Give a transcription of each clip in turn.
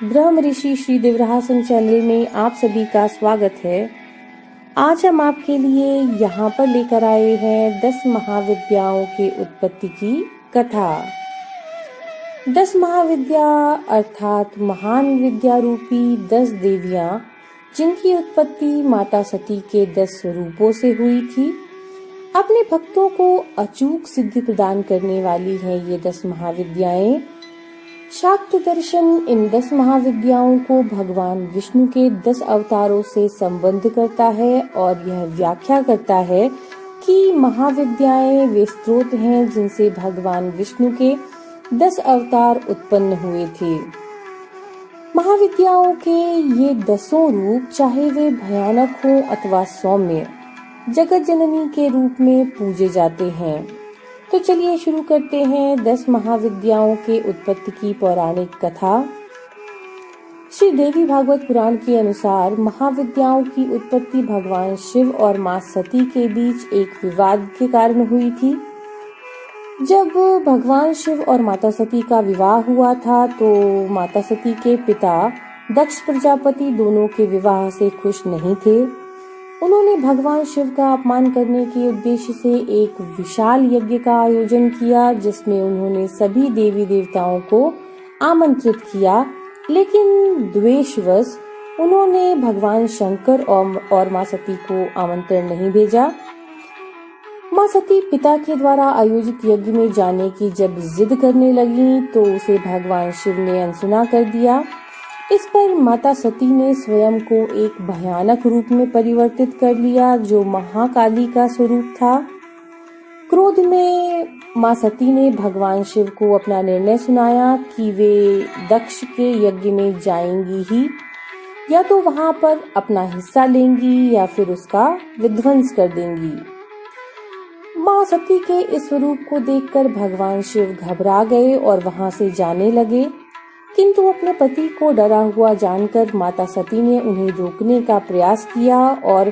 ब्रह्म ऋषि Shri देवरासन channel में आप सभी का स्वागत है। आज हम आपके लिए यहाँ पर लेकर आए हैं 10 महाविद्याओं के उत्पत्ति की कथा। 10 महाविद्या अर्थात महान विद्या रूपी 10 देवियां, जिनकी उत्पत्ति माता सती के 10 स्वरूपों से हुई थी, अपने भक्तों को अचूक सिद्धि प्रदान करने वाली हैं ये 10 महाविद्याएं। शाक्त दर्शन इन 10 महाविद्याओं को भगवान विष्णु के 10 अवतारों से संबंध करता है और यह व्याख्या करता है कि महाविद्याएं वे स्रोत हैं जिनसे भगवान विष्णु के 10 अवतार उत्पन्न हुए थे। महाविद्याओं के ये 10 रूप, चाहे वे भयानक हो अथवा सौम्य, जगत जननी के रूप में पूजे जाते हैं। तो चलिए शुरू करते हैं 10 महाविद्याओं के उत्पत्ति की पौराणिक कथा। श्री देवी भागवत पुराण के अनुसार महाविद्याओं की उत्पत्ति भगवान शिव और मां सती के बीच एक विवाद के कारण हुई थी। जब भगवान शिव और माता सती का विवाह हुआ था तो माता सती के पिता दक्ष प्रजापति दोनों के विवाह से खुश नहीं थे। उन्होंने भगवान शिव का अपमान करने के उद्देश्य से एक विशाल यज्ञ का आयोजन किया, जिसमें उन्होंने सभी देवी देवताओं को आमंत्रित किया, लेकिन द्वेषवश उन्होंने भगवान शंकर और मां सती को आमंत्रण नहीं भेजा। मां सती पिता के द्वारा आयोजित यज्ञ में जाने की जब जिद करने लगी तो उसे भगवान शिव ने अनसुना कर दिया। इस पर माता सती ने स्वयं को एक भयानक रूप में परिवर्तित कर लिया, जो महाकाली का स्वरूप था। क्रोध में मां सती ने भगवान शिव को अपना निर्णय सुनाया कि वे दक्ष के यज्ञ में जाएंगी ही, या तो वहां पर अपना हिस्सा लेंगी या फिर उसका विध्वंस कर देंगी। मां सती के इस स्वरूप को देखकर भगवान शिव घबरा गए और वहां से जाने लगे, किंतु अपने पति को डरा हुआ जानकर माता सती ने उन्हें रोकने का प्रयास किया और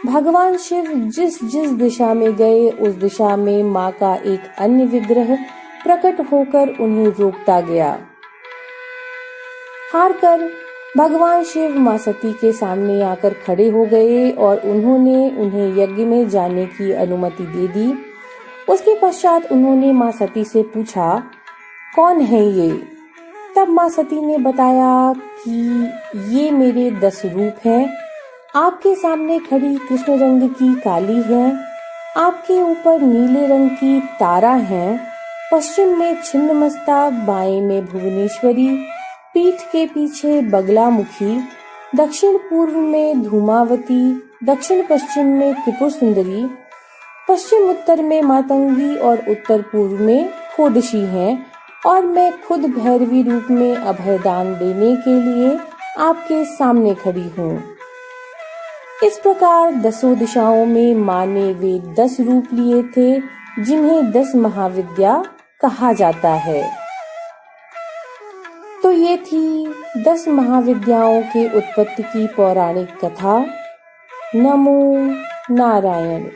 भगवान शिव जिस जिस दिशा में गए उस दिशा में मां का एक अन्य विग्रह प्रकट होकर उन्हें रोकता गया। हारकर भगवान शिव मां सती के सामने आकर खड़े हो गए और उन्होंने उन्हें यज्ञ में जाने की अनुमति दे दी। उसके पश्चात उन्होंने मां सती से पूछा, कौन है ये? तब मां सती ने बताया कि ये मेरे 10 रूप हैं। आपके सामने खड़ी कृष्ण रंग की काली है, आपके ऊपर नीले रंग की तारा है, पश्चिम में छिन्नमस्ता, बाएं में भुवनेश्वरी, पीठ के पीछे बगलामुखी, दक्षिण पूर्व में धूमावती, दक्षिण पश्चिम में त्रिपुर सुंदरी, पश्चिम उत्तर में मातंगी और उत्तर पूर्व में खोडशी हैं, और मैं खुद भैरवी रूप में अभयदान देने के लिए आपके सामने खड़ी हूँ। इस प्रकार 10 दिशाओं में माँ ने वे 10 रूप लिए थे, जिन्हें 10 महाविद्या कहा जाता है। तो ये थी 10 महाविद्याओं के उत्पत्ति की पौराणिक कथा। नमो नारायण।